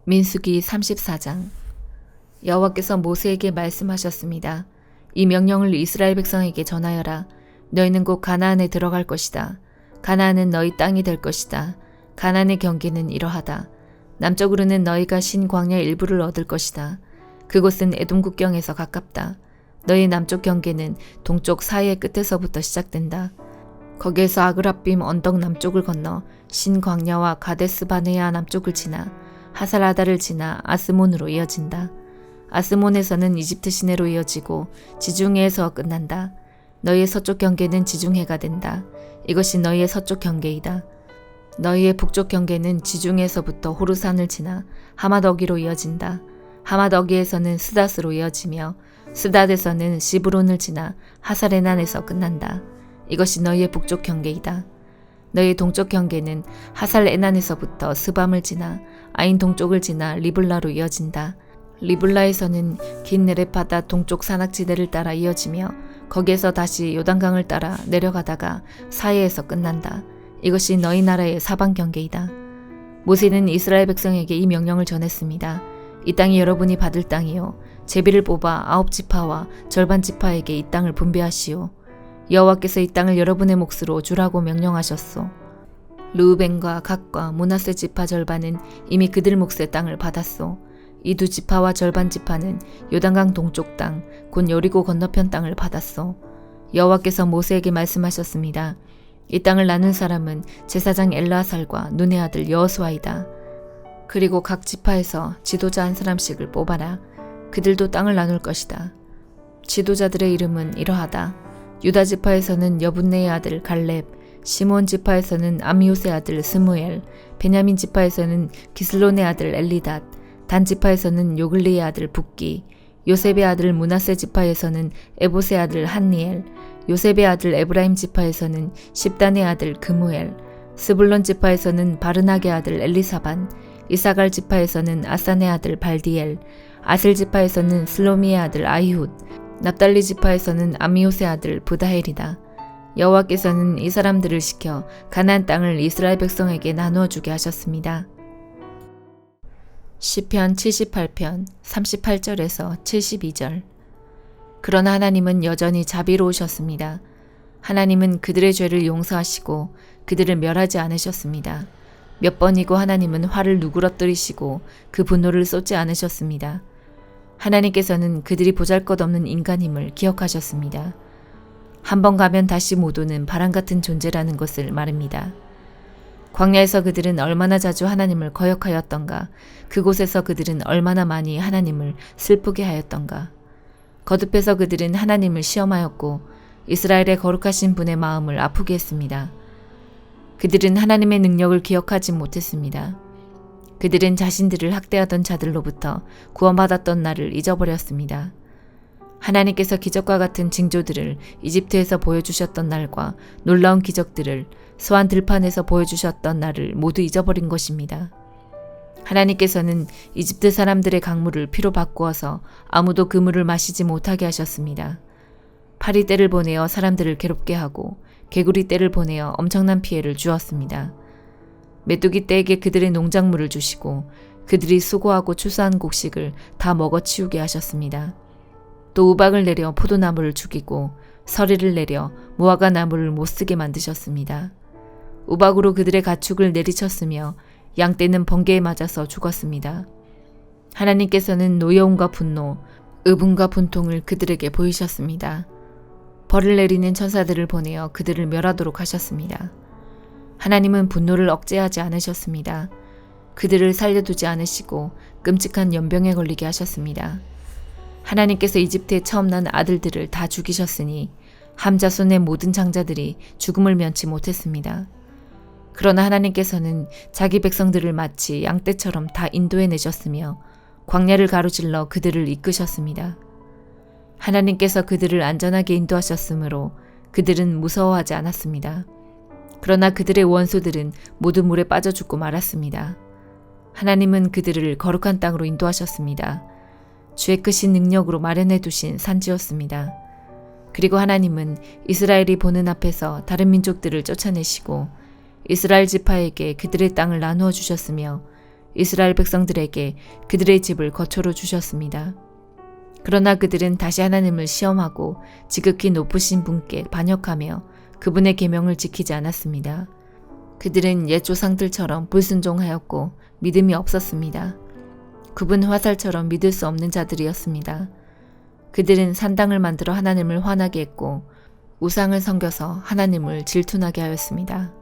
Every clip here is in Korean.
민수기 34장. 여호와께서 모세에게 말씀하셨습니다. 이 명령을 이스라엘 백성에게 전하여라. 너희는 곧 가나안에 들어갈 것이다. 가나안은 너희 땅이 될 것이다. 가나안의 경계는 이러하다. 남쪽으로는 너희가 신 광야의 일부를 얻을 것이다. 그곳은 에돔 국경에서 가깝다. 너희 남쪽 경계는 동쪽 사이의 끝에서부터 시작된다. 거기에서 아그라빔 언덕 남쪽을 건너 신 광야와 가데스 바네아 남쪽을 지나 하살아다를 지나 아스몬으로 이어진다. 아스몬에서는 이집트 시내로 이어지고 지중해에서 끝난다. 너희의 서쪽 경계는 지중해가 된다. 이것이 너희의 서쪽 경계이다. 너희의 북쪽 경계는 지중해에서부터 호르산을 지나 하맛어기로 이어진다. 하맛어기에서는 스닷으로 이어지며 스닷에서는 시브론을 지나 하살에난에서 끝난다. 이것이 너희의 북쪽 경계이다. 너희 동쪽 경계는 하살에난에서부터 스밤을 지나 아인 동쪽을 지나 리블라로 이어진다. 리블라에서는 긴 네레파다 동쪽 산악지대를 따라 이어지며 거기에서 다시 요단강을 따라 내려가다가 사해에서 끝난다. 이것이 너희 나라의 사방 경계이다. 모세는 이스라엘 백성에게 이 명령을 전했습니다. 이 땅이 여러분이 받을 땅이요 제비를 뽑아 9지파와 절반 지파에게 이 땅을 분배하시오. 여호와께서 이 땅을 여러분의 몫으로 주라고 명령하셨소. 르우벤과 갓과 므낫세 지파 절반은 이미 그들 몫의 땅을 받았소. 이 두 지파와 절반 지파는 요단강 동쪽 땅, 곧 여리고 건너편 땅을 받았소. 여호와께서 모세에게 말씀하셨습니다. 이 땅을 나눈 사람은 제사장 엘르아살과 눈의 아들 여호수아이다. 그리고 각 지파에서 지도자 한 사람씩을 뽑아라. 그들도 땅을 나눌 것이다. 지도자들의 이름은 이러하다. 유다 지파에서는 여분네의 아들 갈렙, 시몬 지파에서는 암미옷의 아들 스무엘, 베냐민 지파에서는 기슬론의 아들 엘리닷, 단 지파에서는 요글리의 아들 붓기, 요셉의 아들 므낫세 지파에서는 에봇의 아들 한니엘, 요셉의 아들 에브라임 지파에서는 십단의 아들 그무엘, 스불론 지파에서는 바르낙의 아들 엘리사반, 이사갈 지파에서는 아산의 아들 발디엘, 아셀 지파에서는 슬로미의 아들 아이훗, 납달리 지파에서는 암미옷의 아들 부다헬이다. 여호와께서는 이 사람들을 시켜 가나안 땅을 이스라엘 백성에게 나누어 주게 하셨습니다. 시편 78편 38절에서 72절. 그러나 하나님은 여전히 자비로우셨습니다. 하나님은 그들의 죄를 용서하시고 그들을 멸하지 않으셨습니다. 몇 번이고 하나님은 화를 누그러뜨리시고 그 분노를 쏟지 않으셨습니다. 하나님께서는 그들이 보잘것없는 인간임을 기억하셨습니다. 한번 가면 다시 못 오는 바람같은 존재라는 것을 말입니다. 광야에서 그들은 얼마나 자주 하나님을 거역하였던가, 그곳에서 그들은 얼마나 많이 하나님을 슬프게 하였던가. 거듭해서 그들은 하나님을 시험하였고 이스라엘의 거룩하신 분의 마음을 아프게 했습니다. 그들은 하나님의 능력을 기억하지 못했습니다. 그들은 자신들을 학대하던 자들로부터 구원받았던 날을 잊어버렸습니다. 하나님께서 기적과 같은 징조들을 이집트에서 보여주셨던 날과 놀라운 기적들을 소한 들판에서 보여주셨던 날을 모두 잊어버린 것입니다. 하나님께서는 이집트 사람들의 강물을 피로 바꾸어서 아무도 그 물을 마시지 못하게 하셨습니다. 파리떼를 보내어 사람들을 괴롭게 하고 개구리 떼를 보내어 엄청난 피해를 주었습니다. 메뚜기 떼에게 그들의 농작물을 주시고 그들이 수고하고 추수한 곡식을 다 먹어치우게 하셨습니다. 또 우박을 내려 포도나무를 죽이고 서리를 내려 무화과 나무를 못쓰게 만드셨습니다. 우박으로 그들의 가축을 내리쳤으며 양떼는 번개에 맞아서 죽었습니다. 하나님께서는 노여움과 분노, 의분과 분통을 그들에게 보이셨습니다. 벌을 내리는 천사들을 보내어 그들을 멸하도록 하셨습니다. 하나님은 분노를 억제하지 않으셨습니다. 그들을 살려두지 않으시고 끔찍한 연병에 걸리게 하셨습니다. 하나님께서 이집트에 처음 난 아들들을 다 죽이셨으니 함 자손의 모든 장자들이 죽음을 면치 못했습니다. 그러나 하나님께서는 자기 백성들을 마치 양떼처럼 다 인도해 내셨으며 광야를 가로질러 그들을 이끄셨습니다. 하나님께서 그들을 안전하게 인도하셨으므로 그들은 무서워하지 않았습니다. 그러나 그들의 원수들은 모두 물에 빠져 죽고 말았습니다. 하나님은 그들을 거룩한 땅으로 인도하셨습니다. 주의 크신 능력으로 마련해 두신 산지였습니다. 그리고 하나님은 이스라엘이 보는 앞에서 다른 민족들을 쫓아내시고 이스라엘 지파에게 그들의 땅을 나누어 주셨으며 이스라엘 백성들에게 그들의 집을 거처로 주셨습니다. 그러나 그들은 다시 하나님을 시험하고 지극히 높으신 분께 반역하며 그분의 계명을 지키지 않았습니다. 그들은 옛 조상들처럼 불순종하였고 믿음이 없었습니다. 그분 화살처럼 믿을 수 없는 자들이었습니다. 그들은 산당을 만들어 하나님을 화나게 했고 우상을 섬겨서 하나님을 질투나게 하였습니다.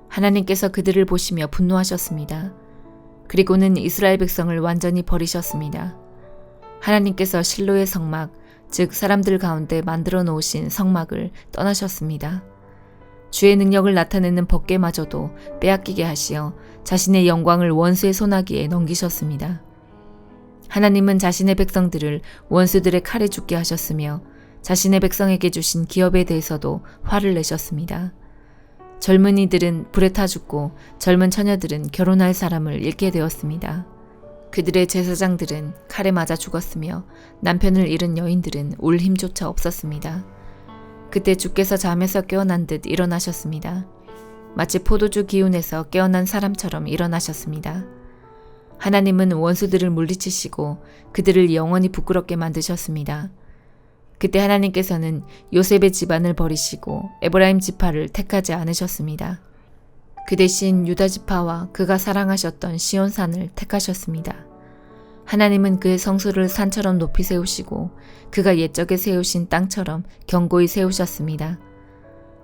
하나님께서 그들을 보시며 분노하셨습니다. 그리고는 이스라엘 백성을 완전히 버리셨습니다. 하나님께서 실로의 성막, 즉 사람들 가운데 만들어 놓으신 성막을 떠나셨습니다. 주의 능력을 나타내는 법궤마저도 빼앗기게 하시어 자신의 영광을 원수의 손아귀에 넘기셨습니다. 하나님은 자신의 백성들을 원수들의 칼에 죽게 하셨으며 자신의 백성에게 주신 기업에 대해서도 화를 내셨습니다. 젊은이들은 불에 타 죽고 젊은 처녀들은 결혼할 사람을 잃게 되었습니다. 그들의 제사장들은 칼에 맞아 죽었으며 남편을 잃은 여인들은 울 힘조차 없었습니다. 그때 주께서 잠에서 깨어난 듯 일어나셨습니다. 마치 포도주 기운에서 깨어난 사람처럼 일어나셨습니다. 하나님은 원수들을 물리치시고 그들을 영원히 부끄럽게 만드셨습니다. 그때 하나님께서는 요셉의 집안을 버리시고 에브라임 지파를 택하지 않으셨습니다. 그 대신 유다 지파와 그가 사랑하셨던 시온산을 택하셨습니다. 하나님은 그의 성소를 산처럼 높이 세우시고 그가 옛적에 세우신 땅처럼 견고히 세우셨습니다.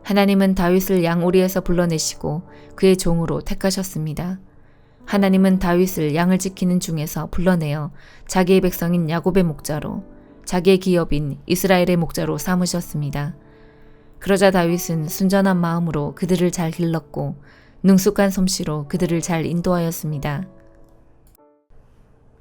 하나님은 다윗을 양우리에서 불러내시고 그의 종으로 택하셨습니다. 하나님은 다윗을 양을 지키는 중에서 불러내어 자기의 백성인 야곱의 목자로 자기의 기업인 이스라엘의 목자로 삼으셨습니다. 그러자 다윗은 순전한 마음으로 그들을 잘 길렀고 능숙한 솜씨로 그들을 잘 인도하였습니다.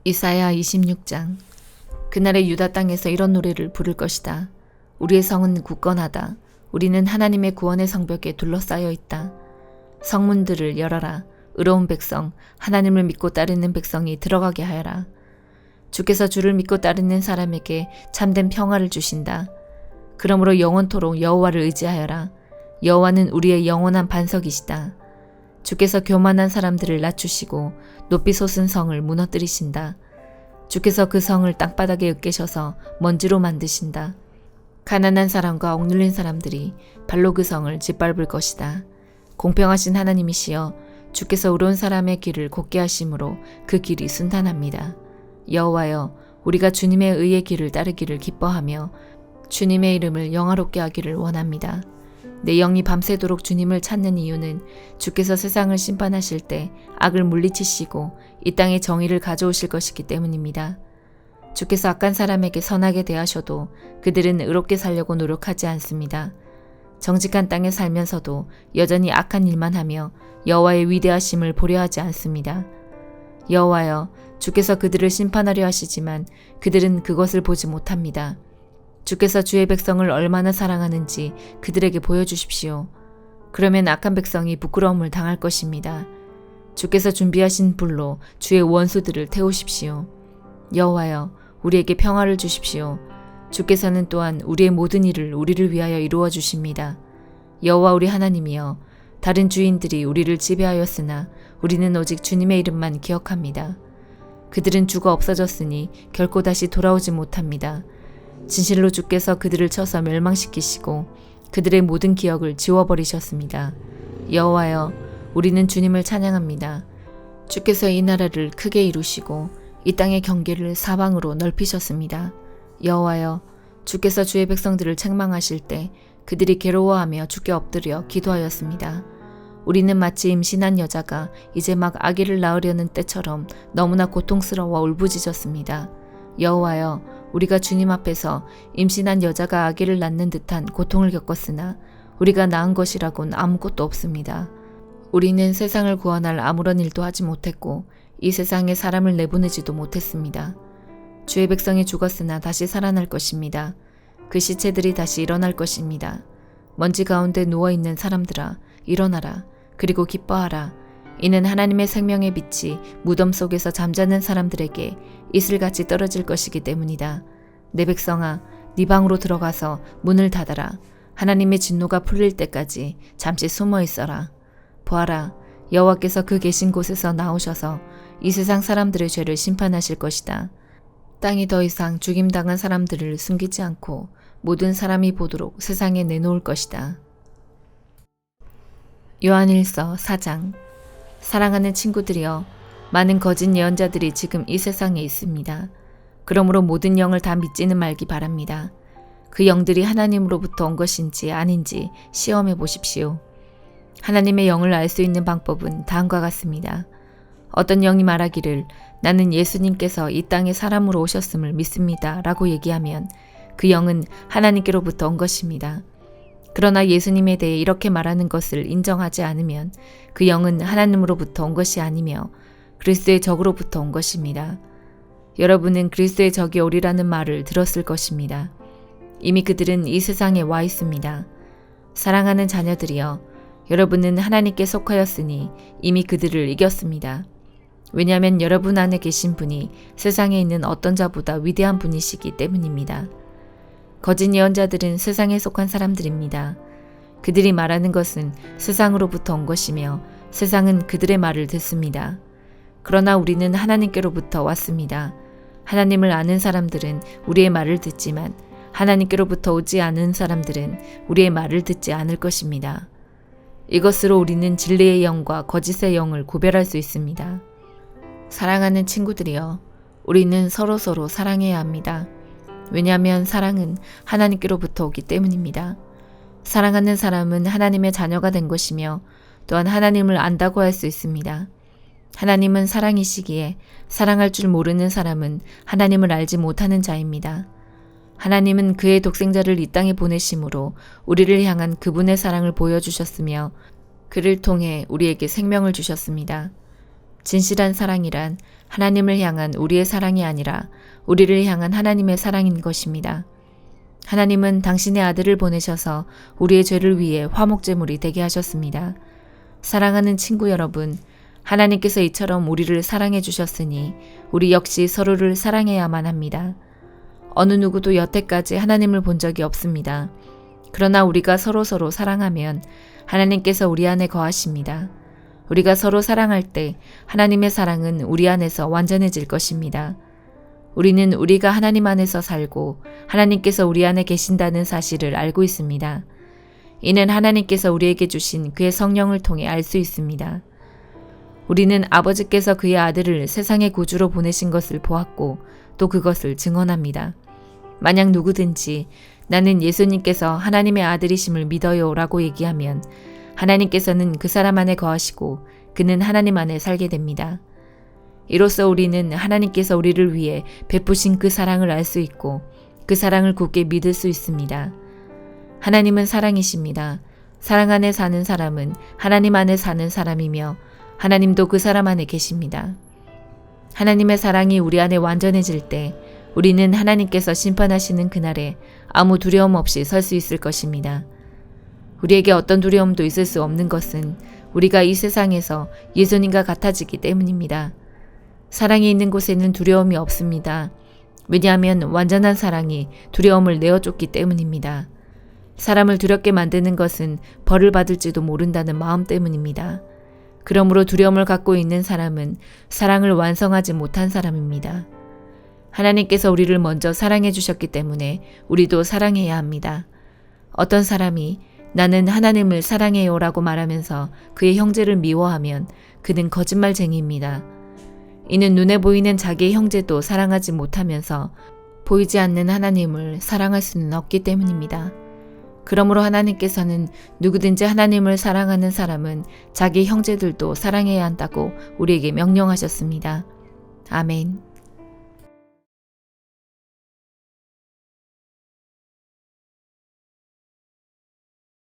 이사야 26장. 그날의 유다 땅에서 이런 노래를 부를 것이다. 우리의 성은 굳건하다. 우리는 하나님의 구원의 성벽에 둘러싸여 있다. 성문들을 열어라. 의로운 백성, 하나님을 믿고 따르는 백성이 들어가게 하여라. 주께서 주를 믿고 따르는 사람에게 참된 평화를 주신다. 그러므로 영원토록 여호와를 의지하여라. 여호와는 우리의 영원한 반석이시다. 주께서 교만한 사람들을 낮추시고 높이 솟은 성을 무너뜨리신다. 주께서 그 성을 땅바닥에 으깨셔서 먼지로 만드신다. 가난한 사람과 억눌린 사람들이 발로 그 성을 짓밟을 것이다. 공평하신 하나님이시여 주께서 의로운 사람의 길을 곧게 하심으로 그 길이 순탄합니다. 여호와여 우리가 주님의 의의 길을 따르기를 기뻐하며 주님의 이름을 영화롭게 하기를 원합니다. 내 영이 밤새도록 주님을 찾는 이유는 주께서 세상을 심판하실 때 악을 물리치시고 이 땅에 정의를 가져오실 것이기 때문입니다. 주께서 악한 사람에게 선하게 대하셔도 그들은 의롭게 살려고 노력하지 않습니다. 정직한 땅에 살면서도 여전히 악한 일만 하며 여호와의 위대하심을 보려 하지 않습니다. 여호와여 주께서 그들을 심판하려 하시지만 그들은 그것을 보지 못합니다. 주께서 주의 백성을 얼마나 사랑하는지 그들에게 보여주십시오. 그러면 악한 백성이 부끄러움을 당할 것입니다. 주께서 준비하신 불로 주의 원수들을 태우십시오. 여호와여 우리에게 평화를 주십시오. 주께서는 또한 우리의 모든 일을 우리를 위하여 이루어 주십니다. 여호와 우리 하나님이여 다른 주인들이 우리를 지배하였으나 우리는 오직 주님의 이름만 기억합니다. 그들은 죽어 없어졌으니 결코 다시 돌아오지 못합니다. 진실로 주께서 그들을 쳐서 멸망시키시고 그들의 모든 기억을 지워버리셨습니다. 여호와여 우리는 주님을 찬양합니다. 주께서 이 나라를 크게 이루시고 이 땅의 경계를 사방으로 넓히셨습니다. 여호와여 주께서 주의 백성들을 책망하실 때 그들이 괴로워하며 주께 엎드려 기도하였습니다. 우리는 마치 임신한 여자가 이제 막 아기를 낳으려는 때처럼 너무나 고통스러워 울부짖었습니다. 여호와여 우리가 주님 앞에서 임신한 여자가 아기를 낳는 듯한 고통을 겪었으나 우리가 낳은 것이라곤 아무것도 없습니다. 우리는 세상을 구원할 아무런 일도 하지 못했고 이 세상에 사람을 내보내지도 못했습니다. 주의 백성이 죽었으나 다시 살아날 것입니다. 그 시체들이 다시 일어날 것입니다. 먼지 가운데 누워있는 사람들아 일어나라. 그리고 기뻐하라. 이는 하나님의 생명의 빛이 무덤 속에서 잠자는 사람들에게 이슬같이 떨어질 것이기 때문이다. 내 백성아, 네 방으로 들어가서 문을 닫아라. 하나님의 진노가 풀릴 때까지 잠시 숨어 있어라. 보아라, 여호와께서 그 계신 곳에서 나오셔서 이 세상 사람들의 죄를 심판하실 것이다. 땅이 더 이상 죽임당한 사람들을 숨기지 않고 모든 사람이 보도록 세상에 내놓을 것이다. 요한일서 4장. 사랑하는 친구들이여, 많은 거짓 예언자들이 지금 이 세상에 있습니다. 그러므로 모든 영을 다 믿지는 말기 바랍니다. 그 영들이 하나님으로부터 온 것인지 아닌지 시험해 보십시오. 하나님의 영을 알 수 있는 방법은 다음과 같습니다. 어떤 영이 말하기를 나는 예수님께서 이 땅에 사람으로 오셨음을 믿습니다 라고 얘기하면 그 영은 하나님께로부터 온 것입니다. 그러나 예수님에 대해 이렇게 말하는 것을 인정하지 않으면 그 영은 하나님으로부터 온 것이 아니며 그리스도의 적으로부터 온 것입니다. 여러분은 그리스도의 적이 오리라는 말을 들었을 것입니다. 이미 그들은 이 세상에 와 있습니다. 사랑하는 자녀들이여, 여러분은 하나님께 속하였으니 이미 그들을 이겼습니다. 왜냐하면 여러분 안에 계신 분이 세상에 있는 어떤 자보다 위대한 분이시기 때문입니다. 거짓 예언자들은 세상에 속한 사람들입니다. 그들이 말하는 것은 세상으로부터 온 것이며 세상은 그들의 말을 듣습니다. 그러나 우리는 하나님께로부터 왔습니다. 하나님을 아는 사람들은 우리의 말을 듣지만 하나님께로부터 오지 않은 사람들은 우리의 말을 듣지 않을 것입니다. 이것으로 우리는 진리의 영과 거짓의 영을 구별할 수 있습니다. 사랑하는 친구들이여, 우리는 서로서로 사랑해야 합니다. 왜냐하면 사랑은 하나님께로부터 오기 때문입니다. 사랑하는 사람은 하나님의 자녀가 된 것이며 또한 하나님을 안다고 할 수 있습니다. 하나님은 사랑이시기에 사랑할 줄 모르는 사람은 하나님을 알지 못하는 자입니다. 하나님은 그의 독생자를 이 땅에 보내심으로 우리를 향한 그분의 사랑을 보여주셨으며 그를 통해 우리에게 생명을 주셨습니다. 진실한 사랑이란 하나님을 향한 우리의 사랑이 아니라 우리를 향한 하나님의 사랑인 것입니다. 하나님은 당신의 아들을 보내셔서 우리의 죄를 위해 화목제물이 되게 하셨습니다. 사랑하는 친구 여러분, 하나님께서 이처럼 우리를 사랑해 주셨으니 우리 역시 서로를 사랑해야만 합니다. 어느 누구도 여태까지 하나님을 본 적이 없습니다. 그러나 우리가 서로서로 사랑하면 하나님께서 우리 안에 거하십니다. 우리가 서로 사랑할 때 하나님의 사랑은 우리 안에서 완전해질 것입니다. 우리는 우리가 하나님 안에서 살고 하나님께서 우리 안에 계신다는 사실을 알고 있습니다. 이는 하나님께서 우리에게 주신 그의 성령을 통해 알 수 있습니다. 우리는 아버지께서 그의 아들을 세상의 구주로 보내신 것을 보았고 또 그것을 증언합니다. 만약 누구든지 나는 예수님께서 하나님의 아들이심을 믿어요 라고 얘기하면 하나님께서는 그 사람 안에 거하시고 그는 하나님 안에 살게 됩니다. 이로써 우리는 하나님께서 우리를 위해 베푸신 그 사랑을 알 수 있고 그 사랑을 굳게 믿을 수 있습니다. 하나님은 사랑이십니다. 사랑 안에 사는 사람은 하나님 안에 사는 사람이며 하나님도 그 사람 안에 계십니다. 하나님의 사랑이 우리 안에 완전해질 때 우리는 하나님께서 심판하시는 그날에 아무 두려움 없이 설 수 있을 것입니다. 우리에게 어떤 두려움도 있을 수 없는 것은 우리가 이 세상에서 예수님과 같아지기 때문입니다. 사랑이 있는 곳에는 두려움이 없습니다. 왜냐하면 완전한 사랑이 두려움을 내어쫓기 때문입니다. 사람을 두렵게 만드는 것은 벌을 받을지도 모른다는 마음 때문입니다. 그러므로 두려움을 갖고 있는 사람은 사랑을 완성하지 못한 사람입니다. 하나님께서 우리를 먼저 사랑해 주셨기 때문에 우리도 사랑해야 합니다. 어떤 사람이 나는 하나님을 사랑해요 라고 말하면서 그의 형제를 미워하면 그는 거짓말쟁이입니다. 이는 눈에 보이는 자기의 형제도 사랑하지 못하면서 보이지 않는 하나님을 사랑할 수는 없기 때문입니다. 그러므로 하나님께서는 누구든지 하나님을 사랑하는 사람은 자기 형제들도 사랑해야 한다고 우리에게 명령하셨습니다. 아멘.